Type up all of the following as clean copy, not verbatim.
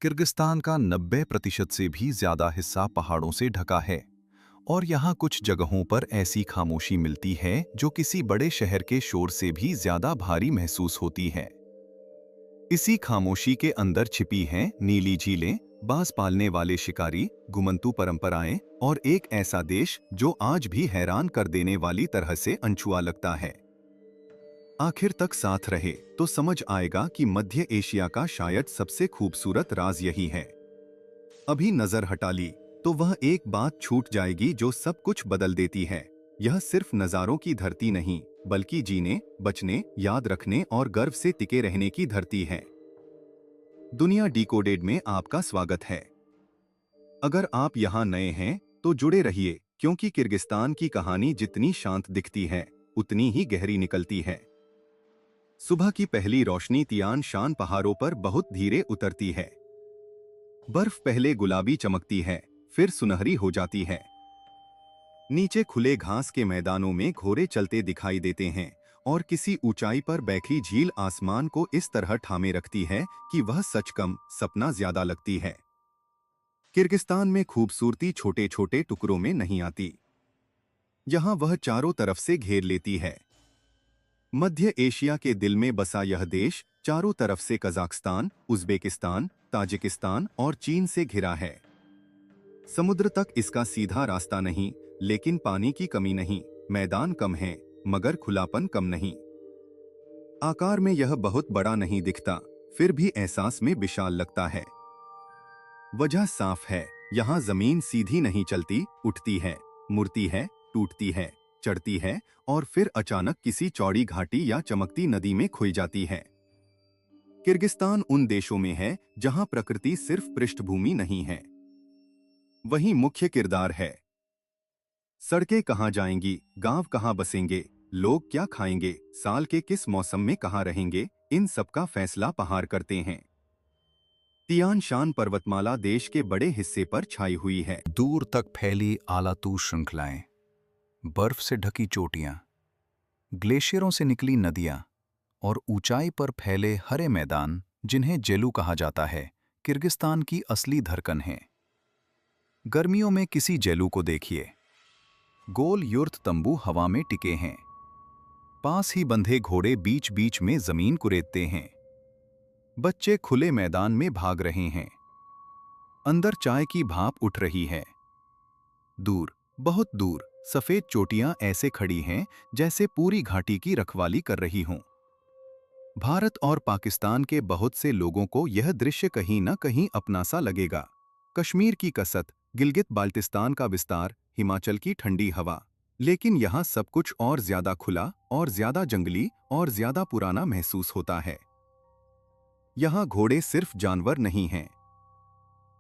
Kyrgyzstan का 90% से भी ज्यादा हिस्सा पहाड़ों से ढका है और यहाँ कुछ जगहों पर ऐसी खामोशी मिलती है जो किसी बड़े शहर के शोर से भी ज्यादा भारी महसूस होती है। इसी खामोशी के अंदर छिपी हैं नीली झीलें, बाज पालने वाले शिकारी, घुमंतू परंपराएं और एक ऐसा देश जो आज भी हैरान कर देने वाली तरह से अनछुआ लगता है। आखिर तक साथ रहे तो समझ आएगा कि मध्य एशिया का शायद सबसे खूबसूरत राज यही है। अभी नजर हटा ली तो वह एक बात छूट जाएगी जो सब कुछ बदल देती है। यह सिर्फ नज़ारों की धरती नहीं, बल्कि जीने, बचने, याद रखने और गर्व से टिके रहने की धरती है। दुनिया डिकोडेड में आपका स्वागत है। अगर आप यहाँ नए हैं तो जुड़े रहिए, क्योंकि किर्गिस्तान की कहानी जितनी शांत दिखती है उतनी ही गहरी निकलती है। सुबह की पहली रोशनी तियान शान पहाड़ों पर बहुत धीरे उतरती है। बर्फ पहले गुलाबी चमकती है, फिर सुनहरी हो जाती है। नीचे खुले घास के मैदानों में घोड़े चलते दिखाई देते हैं और किसी ऊंचाई पर बैठी झील आसमान को इस तरह थामे रखती है कि वह सच कम सपना ज्यादा लगती है। किर्गिस्तान में खूबसूरती छोटे छोटे टुकड़ों में नहीं आती, यहाँ वह चारों तरफ से घेर लेती है। मध्य एशिया के दिल में बसा यह देश चारों तरफ से कजाकिस्तान, उज़्बेकिस्तान, ताजिकिस्तान और चीन से घिरा है। समुद्र तक इसका सीधा रास्ता नहीं, लेकिन पानी की कमी नहीं, मैदान कम है मगर खुलापन कम नहीं। आकार में यह बहुत बड़ा नहीं दिखता, फिर भी एहसास में विशाल लगता है। वजह साफ है, यहाँ जमीन सीधी नहीं चलती, उठती है, मुड़ती है, टूटती है, चढ़ती है और फिर अचानक किसी चौड़ी घाटी या चमकती नदी में खुई जाती है। किर्गिस्तान उन देशों में है जहां प्रकृति सिर्फ पृष्ठभूमि नहीं है, वहीं मुख्य किरदार है। सड़कें कहां जाएंगी, गांव कहां बसेंगे, लोग क्या खाएंगे, साल के किस मौसम में कहां रहेंगे, इन सब का फैसला पहाड़ करते हैं। तियान शान पर्वतमाला देश के बड़े हिस्से पर छाई हुई है। दूर तक फैली आलातू श्रृंखलाएं, बर्फ से ढकी चोटियां, ग्लेशियरों से निकली नदियां और ऊंचाई पर फैले हरे मैदान जिन्हें जेलू कहा जाता है, किर्गिस्तान की असली धड़कन है। गर्मियों में किसी जेलू को देखिए, गोल युर्त तंबू हवा में टिके हैं, पास ही बंधे घोड़े बीच बीच में जमीन कुरेदते हैं, बच्चे खुले मैदान में भाग रहे हैं, अंदर चाय की भाप उठ रही है। दूर, बहुत दूर सफेद चोटियां ऐसे खड़ी हैं जैसे पूरी घाटी की रखवाली कर रही हों। भारत और पाकिस्तान के बहुत से लोगों को यह दृश्य कहीं न कहीं अपना सा लगेगा। कश्मीर की कसत, गिलगित बाल्टिस्तान का विस्तार, हिमाचल की ठंडी हवा, लेकिन यहाँ सब कुछ और ज्यादा खुला और ज्यादा जंगली और ज्यादा पुराना महसूस होता है। यहाँ घोड़े सिर्फ जानवर नहीं हैं,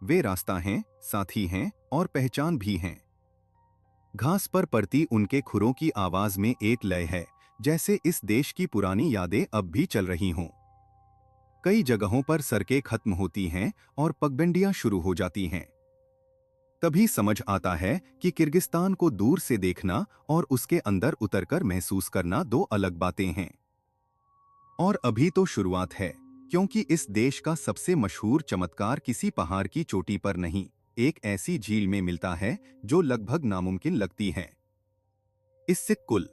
वे रास्ता हैं, साथी हैं और पहचान भी हैं। घास पर पड़ती उनके खुरों की आवाज में एक लय है, जैसे इस देश की पुरानी यादें अब भी चल रही हों। कई जगहों पर सड़कें खत्म होती हैं और पगडंडियां शुरू हो जाती हैं। तभी समझ आता है कि किर्गिस्तान को दूर से देखना और उसके अंदर उतरकर महसूस करना दो अलग बातें हैं। और अभी तो शुरुआत है, क्योंकि इस देश का सबसे मशहूर चमत्कार किसी पहाड़ की चोटी पर नहीं, एक ऐसी झील में मिलता है जो लगभग नामुमकिन लगती है। इस्सिक-कुल,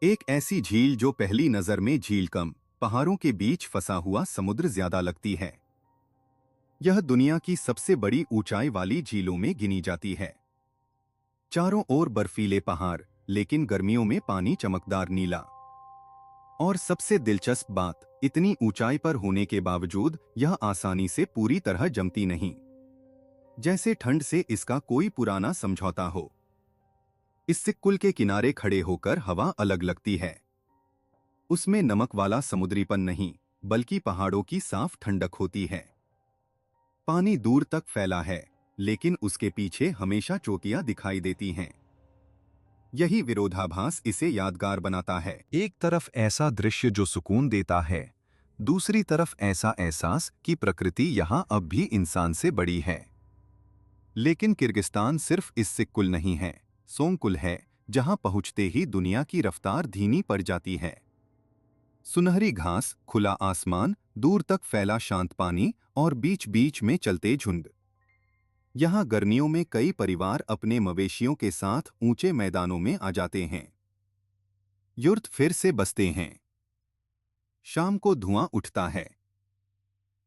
एक ऐसी झील जो पहली नजर में झील कम, पहाड़ों के बीच फंसा हुआ समुद्र ज्यादा लगती है। यह दुनिया की सबसे बड़ी ऊंचाई वाली झीलों में गिनी जाती है। चारों ओर बर्फीले पहाड़, लेकिन गर्मियों में पानी चमकदार नीला। और सबसे दिलचस्प बात, इतनी ऊंचाई पर होने के बावजूद यह आसानी से पूरी तरह जमती नहीं, जैसे ठंड से इसका कोई पुराना समझौता हो। इस्सिक-कुल के किनारे खड़े होकर हवा अलग लगती है। उसमें नमक वाला समुद्रीपन नहीं, बल्कि पहाड़ों की साफ ठंडक होती है। पानी दूर तक फैला है, लेकिन उसके पीछे हमेशा चोटियां दिखाई देती हैं। यही विरोधाभास इसे यादगार बनाता है। एक तरफ ऐसा दृश्य जो सुकून देता है, दूसरी तरफ ऐसा एहसास कि प्रकृति यहाँ अब भी इंसान से बड़ी है। लेकिन किर्गिस्तान सिर्फ इस्सिक-कुल नहीं है, सोंग-कुल है, जहां पहुंचते ही दुनिया की रफ्तार धीमी पड़ जाती है। सुनहरी घास, खुला आसमान, दूर तक फैला शांत पानी और बीच बीच में चलते झुंड। यहाँ गर्मियों में कई परिवार अपने मवेशियों के साथ ऊंचे मैदानों में आ जाते हैं। युर्त फिर से बसते हैं। शाम को धुआं उठता है।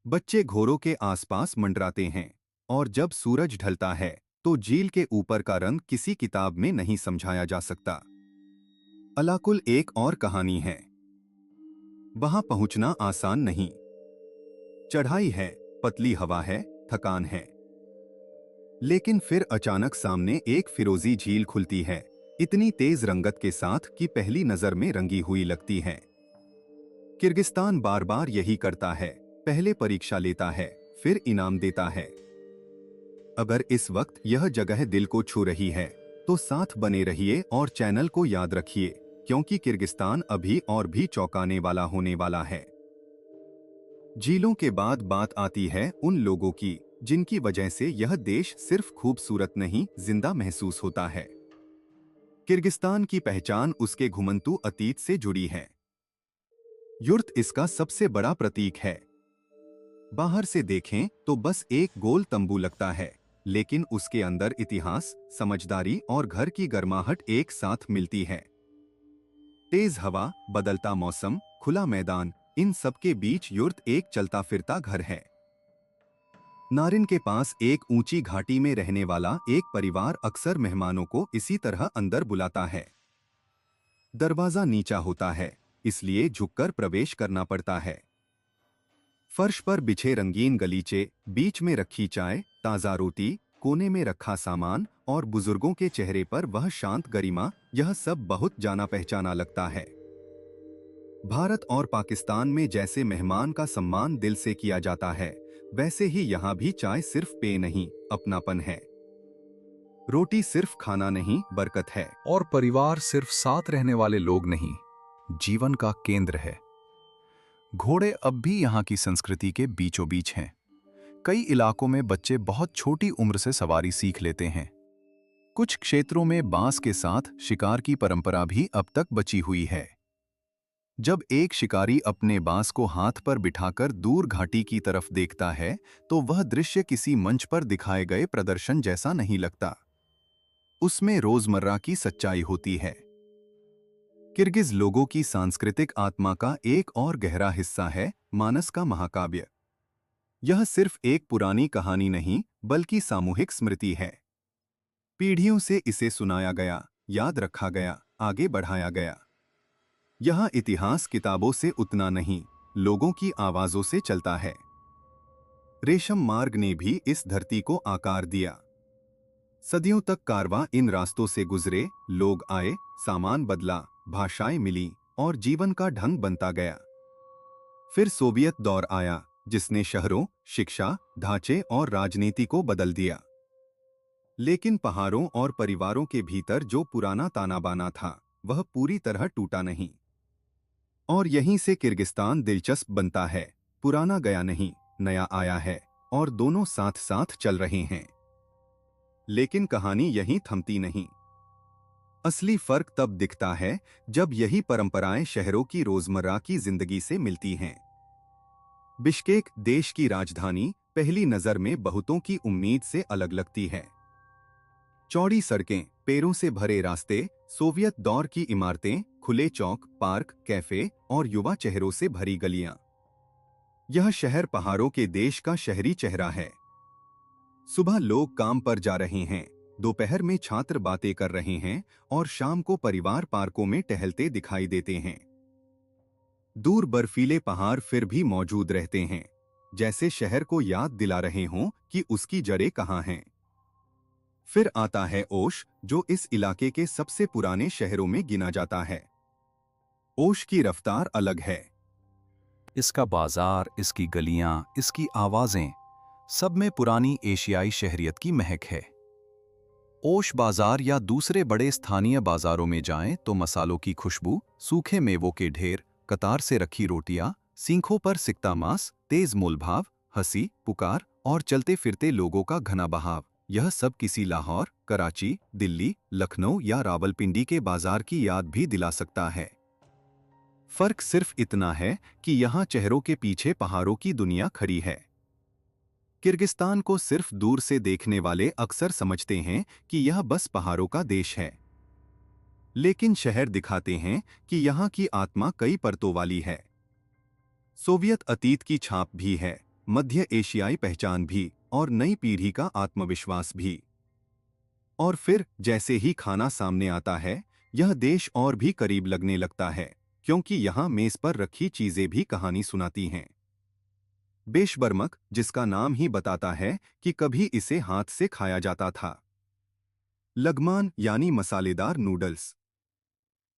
बच्चे घोड़ों के आसपास मंडराते हैं और जब सूरज ढलता है तो झील के ऊपर का रंग किसी किताब में नहीं समझाया जा सकता। अलाकुल एक और कहानी है। वहां पहुंचना आसान नहीं। चढ़ाई है, पतली हवा है, थकान है। लेकिन फिर अचानक सामने एक फिरोजी झील खुलती है, इतनी तेज रंगत के साथ कि पहली नजर में रंगी हुई लगती है। किर्गिस्तान बार बार यही करता है, पहले परीक्षा लेता है, फिर इनाम देता है। अगर इस वक्त यह जगह दिल को छू रही है तो साथ बने रहिए और चैनल को याद रखिए, क्योंकि किर्गिस्तान अभी और भी चौंकाने वाला होने वाला है। झीलों के बाद बात आती है उन लोगों की जिनकी वजह से यह देश सिर्फ खूबसूरत नहीं, जिंदा महसूस होता है। किर्गिस्तान की पहचान उसके घुमंतू अतीत से जुड़ी है। युर्त इसका सबसे बड़ा प्रतीक है। बाहर से देखें तो बस एक गोल तंबू लगता है, लेकिन उसके अंदर इतिहास, समझदारी और घर की गर्माहट एक साथ मिलती है। तेज हवा, बदलता मौसम, खुला मैदान, इन सब के बीच युर्त एक चलता फिरता घर है। नारिन के पास एक ऊंची घाटी में रहने वाला एक परिवार अक्सर मेहमानों को इसी तरह अंदर बुलाता है। दरवाजा नीचा होता है, इसलिए झुककर प्रवेश करना पड़ता है। फर्श पर बिछे रंगीन गलीचे, बीच में रखी चाय, ताज़ा रोटी, कोने में रखा सामान और बुजुर्गों के चेहरे पर वह शांत गरिमा, यह सब बहुत जाना पहचाना लगता है। भारत और पाकिस्तान में जैसे मेहमान का सम्मान दिल से किया जाता है, वैसे ही यहाँ भी चाय सिर्फ पेय नहीं, अपनापन है। रोटी सिर्फ खाना नहीं, बरकत है। और परिवार सिर्फ साथ रहने वाले लोग नहीं, जीवन का केंद्र है। घोड़े अब भी यहाँ की संस्कृति के बीचों बीच हैं। कई इलाकों में बच्चे बहुत छोटी उम्र से सवारी सीख लेते हैं। कुछ क्षेत्रों में बांस के साथ शिकार की परंपरा भी अब तक बची हुई है। जब एक शिकारी अपने बांस को हाथ पर बिठाकर दूर घाटी की तरफ देखता है तो वह दृश्य किसी मंच पर दिखाए गए प्रदर्शन जैसा नहीं लगता। उसमें रोजमर्रा की सच्चाई होती है। किर्गिज लोगों की सांस्कृतिक आत्मा का एक और गहरा हिस्सा है मानस का महाकाव्य। यह सिर्फ एक पुरानी कहानी नहीं, बल्कि सामूहिक स्मृति है। पीढ़ियों से इसे सुनाया गया, याद रखा गया, आगे बढ़ाया गया। यह इतिहास किताबों से उतना नहीं, लोगों की आवाजों से चलता है। रेशम मार्ग ने भी इस धरती को आकार दिया। सदियों तक कारवां इन रास्तों से गुजरे, लोग आए, सामान बदला, भाषाएं मिली और जीवन का ढंग बनता गया। फिर सोवियत दौर आया, जिसने शहरों, शिक्षा, ढांचे और राजनीति को बदल दिया। लेकिन पहाड़ों और परिवारों के भीतर जो पुराना ताना बाना था, वह पूरी तरह टूटा नहीं। और यहीं से किर्गिस्तान दिलचस्प बनता है। पुराना गया नहीं, नया आया है और दोनों साथ साथ चल रहे हैं। लेकिन कहानी यहीं थमती नहीं। असली फर्क तब दिखता है जब यही परंपराएं शहरों की रोजमर्रा की जिंदगी से मिलती हैं। बिश्केक, देश की राजधानी, पहली नजर में बहुतों की उम्मीद से अलग लगती है। चौड़ी सड़कें, पेड़ों से भरे रास्ते, सोवियत दौर की इमारतें, खुले चौक, पार्क, कैफे और युवा चेहरों से भरी गलियां। यह शहर पहाड़ों के देश का शहरी चेहरा है। सुबह लोग काम पर जा रहे हैं, दोपहर में छात्र बातें कर रहे हैं और शाम को परिवार पार्कों में टहलते दिखाई देते हैं। दूर बर्फीले पहाड़ फिर भी मौजूद रहते हैं, जैसे शहर को याद दिला रहे हों कि उसकी जड़ें कहाँ हैं। फिर आता है ओश, जो इस इलाके के सबसे पुराने शहरों में गिना जाता है। ओश की रफ्तार अलग है। इसका बाजार, इसकी गलियां, इसकी आवाजें, सब में पुरानी एशियाई शहरियत की महक है। ओश बाजार या दूसरे बड़े स्थानीय बाजारों में जाएं तो मसालों की खुशबू, सूखे मेवों के ढेर, कतार से रखी रोटियां, सींखों पर सिकता मांस, तेज मोलभाव, हंसी, पुकार और चलते फिरते लोगों का घना बहाव, यह सब किसी लाहौर, कराची, दिल्ली, लखनऊ या रावलपिंडी के बाजार की याद भी दिला सकता है। फर्क सिर्फ इतना है कि यहाँ चेहरों के पीछे पहाड़ों की दुनिया खड़ी है। किर्गिस्तान को सिर्फ दूर से देखने वाले अक्सर समझते हैं कि यह बस पहाड़ों का देश है, लेकिन शहर दिखाते हैं कि यहाँ की आत्मा कई परतों वाली है। सोवियत अतीत की छाप भी है, मध्य एशियाई पहचान भी, और नई पीढ़ी का आत्मविश्वास भी। और फिर जैसे ही खाना सामने आता है, यह देश और भी करीब लगने लगता है, क्योंकि यहाँ मेज पर रखी चीजें भी कहानी सुनाती हैं। बेशबर्मक, जिसका नाम ही बताता है कि कभी इसे हाथ से खाया जाता था। लगमान यानी मसालेदार नूडल्स।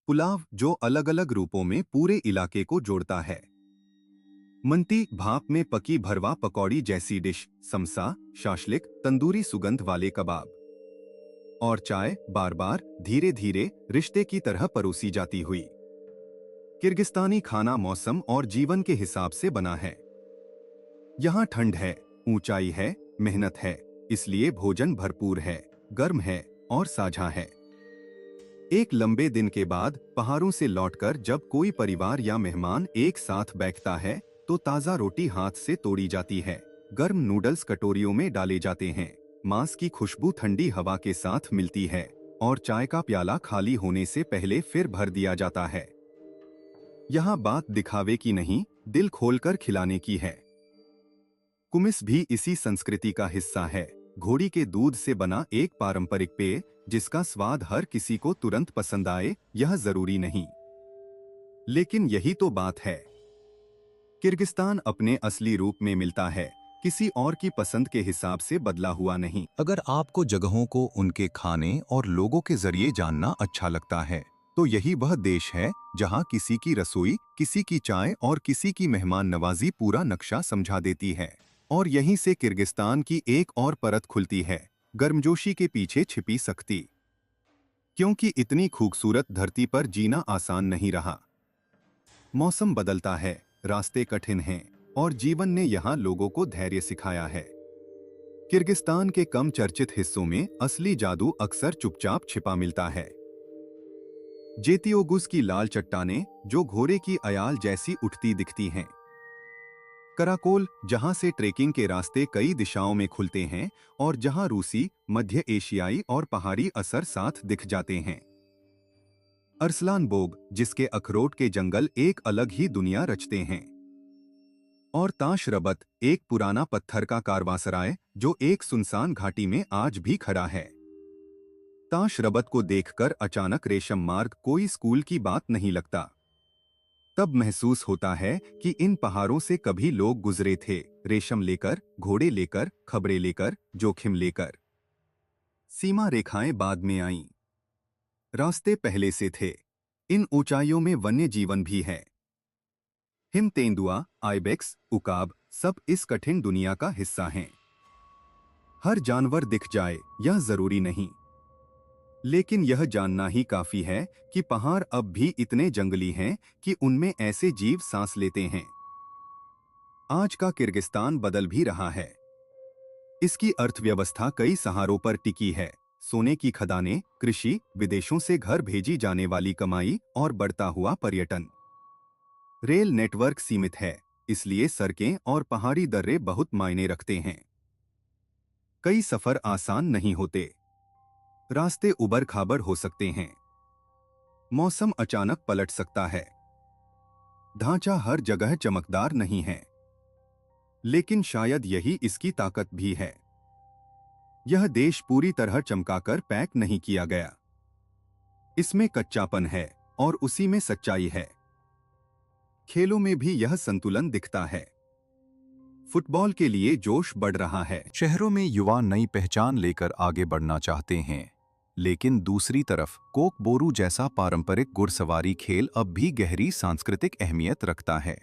पुलाव, जो अलग अलग रूपों में पूरे इलाके को जोड़ता है। मंती, भाप में पकी भरवा पकौड़ी जैसी डिश। समसा, शाशलिक, तंदूरी सुगंध वाले कबाब। और चाय, बार बार धीरे धीरे रिश्ते की तरह परोसी जाती हुई। किर्गिस्तानी खाना मौसम और जीवन के हिसाब से बना है। यहाँ ठंड है, ऊंचाई है, मेहनत है, इसलिए भोजन भरपूर है, गर्म है और साझा है। एक लंबे दिन के बाद पहाड़ों से लौटकर जब कोई परिवार या मेहमान एक साथ बैठता है, तो ताज़ा रोटी हाथ से तोड़ी जाती है, गर्म नूडल्स कटोरियों में डाले जाते हैं, मांस की खुशबू ठंडी हवा के साथ मिलती है, और चाय का प्याला खाली होने से पहले फिर भर दिया जाता है। यहाँ बात दिखावे की नहीं, दिल खोलकर खिलाने की है। कुमिस भी इसी संस्कृति का हिस्सा है, घोड़ी के दूध से बना एक पारंपरिक पेय, जिसका स्वाद हर किसी को तुरंत पसंद आए यह जरूरी नहीं। लेकिन यही तो बात है। किर्गिस्तान अपने असली रूप में मिलता है, किसी और की पसंद के हिसाब से बदला हुआ नहीं। अगर आपको जगहों को उनके खाने और लोगों के जरिए जानना अच्छा लगता है, तो यही वह देश है जहां किसी की रसोई, किसी की चाय और किसी की मेहमान नवाजी पूरा नक्शा समझा देती है। और यहीं से किर्गिस्तान की एक और परत खुलती है, गर्मजोशी के पीछे छिपी सख्ती। क्योंकि इतनी खूबसूरत धरती पर जीना आसान नहीं रहा। मौसम बदलता है, रास्ते कठिन हैं, और जीवन ने यहाँ लोगों को धैर्य सिखाया है। किर्गिस्तान के कम चर्चित हिस्सों में असली जादू अक्सर चुपचाप छिपा मिलता है। जेतियोगुस की लाल चट्टानें, जो घोड़े की अयाल जैसी उठती दिखती हैं। कराकोल, जहां से ट्रेकिंग के रास्ते कई दिशाओं में खुलते हैं, और जहां रूसी, मध्य एशियाई और पहाड़ी असर साथ दिख जाते हैं। अरसलान बोग, जिसके अखरोट के जंगल एक अलग ही दुनिया रचते हैं। और ताश रबत, एक पुराना पत्थर का कारवांसराय, जो एक सुनसान घाटी में आज भी खड़ा है। ताश रबत को देखकर अचानक रेशम मार्ग कोई स्कूल की बात नहीं लगता। तब महसूस होता है कि इन पहाड़ों से कभी लोग गुजरे थे, रेशम लेकर, घोड़े लेकर, खबरें लेकर, जोखिम लेकर। सीमा रेखाएं बाद में आईं। रास्ते पहले से थे। इन ऊंचाइयों में वन्य जीवन भी है। हिम तेंदुआ, आइबेक्स, उकाब, सब इस कठिन दुनिया का हिस्सा हैं। हर जानवर दिख जाए यह जरूरी नहीं, लेकिन यह जानना ही काफी है कि पहाड़ अब भी इतने जंगली हैं कि उनमें ऐसे जीव सांस लेते हैं। आज का किर्गिस्तान बदल भी रहा है। इसकी अर्थव्यवस्था कई सहारों पर टिकी है, सोने की खदानें, कृषि, विदेशों से घर भेजी जाने वाली कमाई और बढ़ता हुआ पर्यटन। रेल नेटवर्क सीमित है, इसलिए सड़कें और पहाड़ी दर्रे बहुत मायने रखते हैं। कई सफर आसान नहीं होते, रास्ते उबड़ खाबड़ हो सकते हैं, मौसम अचानक पलट सकता है, ढांचा हर जगह चमकदार नहीं है। लेकिन शायद यही इसकी ताकत भी है। यह देश पूरी तरह चमकाकर पैक नहीं किया गया। इसमें कच्चापन है और उसी में सच्चाई है। खेलों में भी यह संतुलन दिखता है। फुटबॉल के लिए जोश बढ़ रहा है। शहरों में युवा नई पहचान लेकर आगे बढ़ना चाहते हैं, लेकिन दूसरी तरफ कोकबोरू जैसा पारंपरिक घुड़सवारी खेल अब भी गहरी सांस्कृतिक अहमियत रखता है।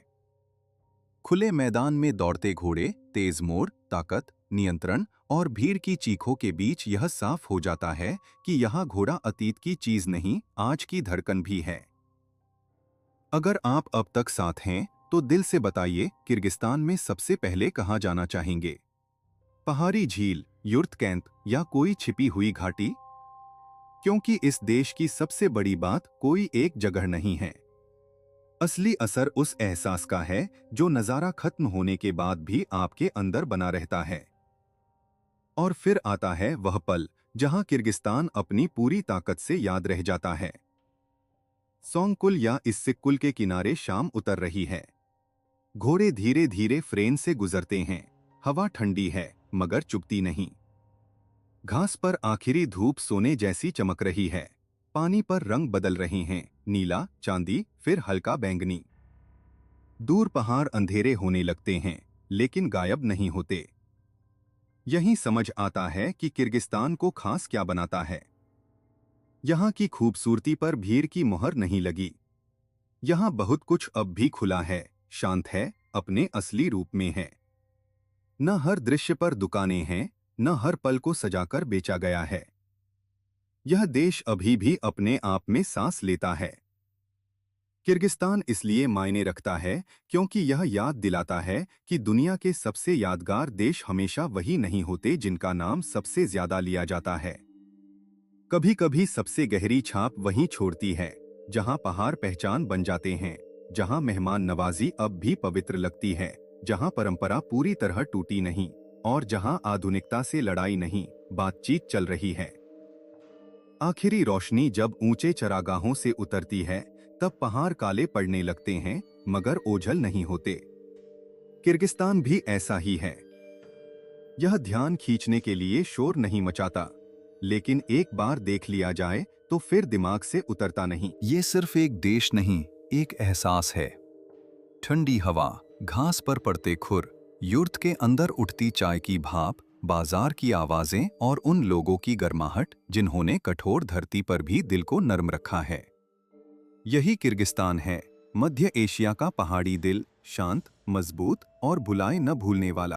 खुले मैदान में दौड़ते घोड़े, तेज मोड़, ताकत, नियंत्रण और भीड़ की चीखों के बीच यह साफ हो जाता है कि यह घोड़ा अतीत की चीज नहीं, आज की धड़कन भी है। अगर आप अब तक साथ हैं, तो दिल से बताइए, किर्गिस्तान में सबसे पहले कहाँ जाना चाहेंगे? पहाड़ी झील, युर्त कैंप या कोई छिपी हुई घाटी? क्योंकि इस देश की सबसे बड़ी बात कोई एक जगह नहीं है। असली असर उस एहसास का है जो नज़ारा खत्म होने के बाद भी आपके अंदर बना रहता है। और फिर आता है वह पल जहां किर्गिस्तान अपनी पूरी ताकत से याद रह जाता है। सोंगकुल या इस्सिक-कुल के किनारे शाम उतर रही है। घोड़े धीरे धीरे फ्रेन से गुजरते हैं। हवा ठंडी है मगर चुभती नहीं। घास पर आखिरी धूप सोने जैसी चमक रही है। पानी पर रंग बदल रहे हैं, नीला, चांदी, फिर हल्का बैंगनी। दूर पहाड़ अंधेरे होने लगते हैं, लेकिन गायब नहीं होते। यहीं समझ आता है कि किर्गिस्तान को खास क्या बनाता है। यहाँ की खूबसूरती पर भीड़ की मोहर नहीं लगी। यहाँ बहुत कुछ अब भी खुला है, शांत है, अपने असली रूप में है। न हर दृश्य पर दुकानें हैं, न हर पल को सजाकर बेचा गया है। यह देश अभी भी अपने आप में सांस लेता है। किर्गिस्तान इसलिए मायने रखता है क्योंकि यह याद दिलाता है कि दुनिया के सबसे यादगार देश हमेशा वही नहीं होते जिनका नाम सबसे ज्यादा लिया जाता है। कभी कभी सबसे गहरी छाप वहीं छोड़ती है जहां पहाड़ पहचान बन जाते हैं, जहां मेहमान नवाजी अब भी पवित्र लगती है, जहां परंपरा पूरी तरह टूटी नहीं और जहां आधुनिकता से लड़ाई नहीं, बातचीत चल रही है। आखिरी रोशनी जब ऊंचे चरागाहों से उतरती है तब पहाड़ काले पड़ने लगते हैं मगर ओझल नहीं होते। किर्गिस्तान भी ऐसा ही है। यह ध्यान खींचने के लिए शोर नहीं मचाता, लेकिन एक बार देख लिया जाए तो फिर दिमाग से उतरता नहीं। ये सिर्फ एक देश नहीं, एक एहसास है। ठंडी हवा, घास पर पड़ते खुर, युर्त के अंदर उठती चाय की भाप, बाजार की आवाजें और उन लोगों की गर्माहट जिन्होंने कठोर धरती पर भी दिल को नर्म रखा है। यही किर्गिस्तान है, मध्य एशिया का पहाड़ी दिल, शांत, मजबूत और भुलाए न भूलने वाला।